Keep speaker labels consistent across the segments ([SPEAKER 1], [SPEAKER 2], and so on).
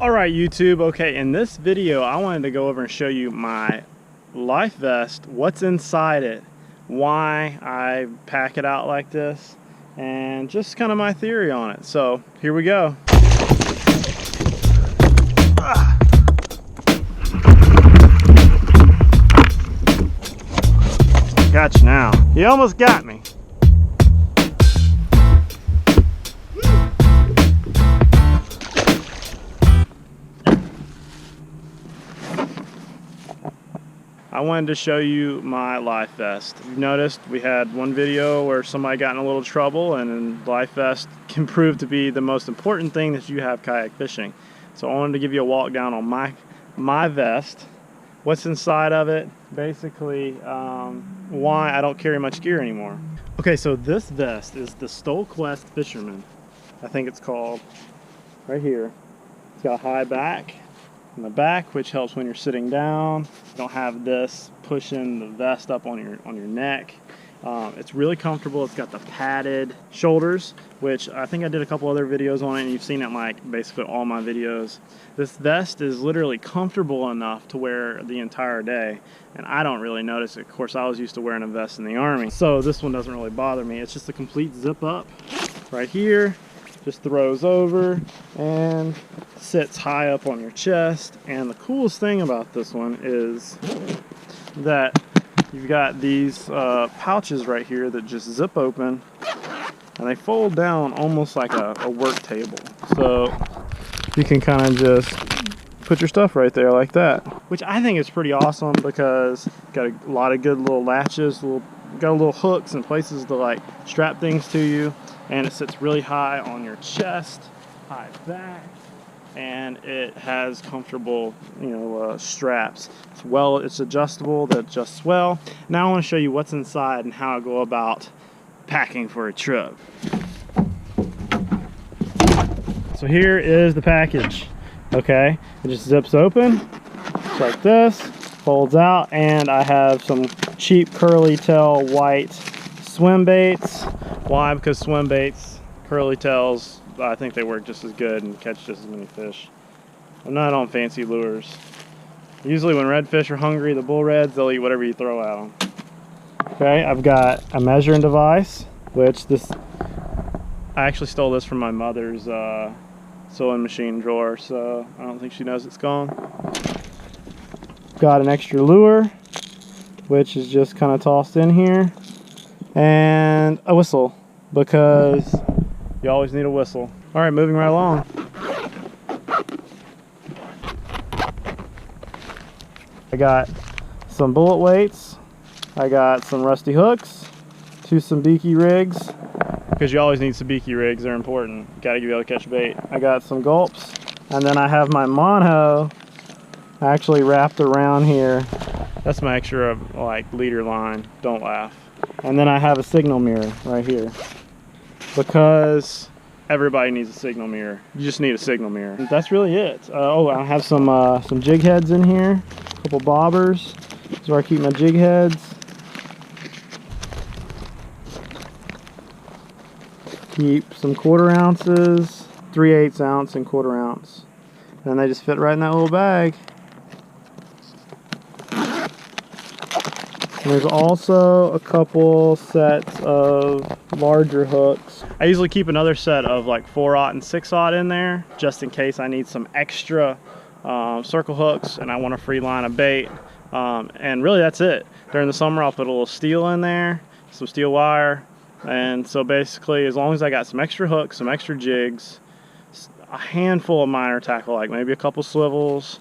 [SPEAKER 1] Alright YouTube, okay, in this video I wanted to go over and show you my life vest, what's inside it, why I pack it out like this, and just kind of my theory on it. So here we go. Gotcha now. You almost got me. I wanted to show you my life vest. You've noticed we had one video where somebody got in a little trouble, and life vest can prove to be the most important thing that you have kayak fishing. So I wanted to give you a walk down on my vest, what's inside of it, basically why I don't carry much gear anymore. Okay, so this vest is the Stohlquest Fisherman, I think it's called, right here. It's got a high back in the back, which helps when you're sitting down. You don't have this pushing the vest up on your neck. It's really comfortable. It's got the padded shoulders, which I think I did a couple other videos on it, and you've seen it in like basically all my videos. This vest is literally comfortable enough to wear the entire day, and I don't really notice it. Of course, I was used to wearing a vest in the Army, so this one doesn't really bother me. It's just a complete zip up right here. Just throws over and sits high up on your chest. And the coolest thing about this one is that you've got these pouches right here that just zip open, and they fold down almost like a work table. So you can kind of just put your stuff right there like that, which I think is pretty awesome because it's got a lot of good little latches, got little hooks and places to like strap things to you. And it sits really high on your chest, high back, and it has comfortable, straps. It's adjustable, that adjusts well. Now I want to show you what's inside and how I go about packing for a trip. So here is the package. Okay, it just zips open, just like this, folds out, and I have some cheap curly tail white swim baits. Why? Because swim baits, curly tails, I think they work just as good and catch just as many fish. I'm not on fancy lures. Usually when redfish are hungry, the bull reds, they'll eat whatever you throw at them. Okay, I've got a measuring device, which I actually stole this from my mother's sewing machine drawer, so I don't think she knows it's gone. Got an extra lure, which is just kind of tossed in here. And a whistle, because you always need a whistle. All right, moving right along. I got some bullet weights. I got some rusty hooks, some beaky rigs, because you always need sabiki rigs. They're important. You gotta be able to catch bait. I got some gulps, and then I have my mono actually wrapped around here. That's my extra like leader line. Don't laugh. And then I have a signal mirror right here, because everybody needs a signal mirror. You just need a signal mirror. That's really it. Oh, I have some jig heads in here, a couple bobbers. This is where I keep my jig heads. Keep some 1/4 ounces, 3/8 ounce, and 1/4 ounce. And they just fit right in that little bag. There's also a couple sets of larger hooks. I usually keep another set of like 4/0 and 6/0 in there, just in case I need some extra circle hooks and I want a free line of bait. And really that's it. During the summer I'll put a little steel in there, some steel wire. And so basically, as long as I got some extra hooks, some extra jigs, a handful of minor tackle, like maybe a couple swivels,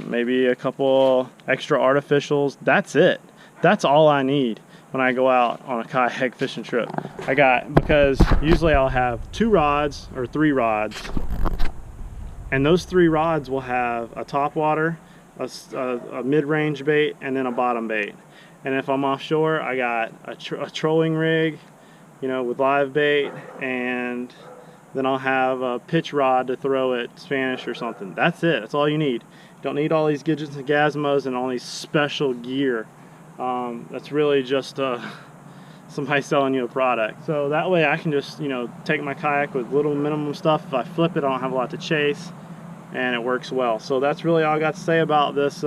[SPEAKER 1] maybe a couple extra artificials, that's it. That's all I need when I go out on a kayak fishing trip. Because usually I'll have 2 rods or 3 rods, and those 3 rods will have a top water, a mid-range bait, and then a bottom bait. And if I'm offshore, I got a trolling rig, with live bait, and then I'll have a pitch rod to throw at Spanish or something. That's it. That's all you need. Don't need all these gadgets and gazmos and all these special gear. That's really just somebody selling you a product. So that way I can just, take my kayak with little minimum stuff. If I flip it, I don't have a lot to chase. and it works well. So that's really all I got to say about this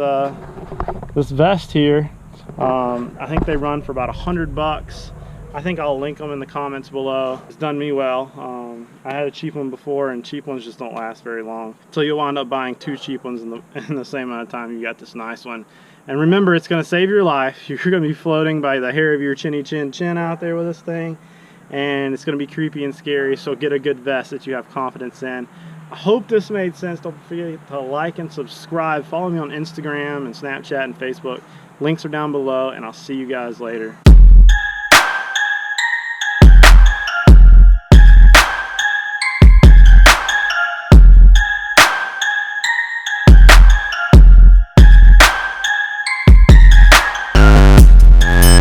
[SPEAKER 1] this vest here. I think they run for about $100. I think I'll link them in the comments below. It's done me well. I had a cheap one before, and cheap ones just don't last very long. So you'll wind up buying 2 cheap ones in the same amount of time you got this nice one. And remember, it's going to save your life. You're going to be floating by the hair of your chinny chin chin out there with this thing, and it's going to be creepy and scary. So get a good vest that you have confidence in. I hope this made sense. Don't forget to like and subscribe. Follow me on Instagram and Snapchat and Facebook. Links are down below, and I'll see you guys later.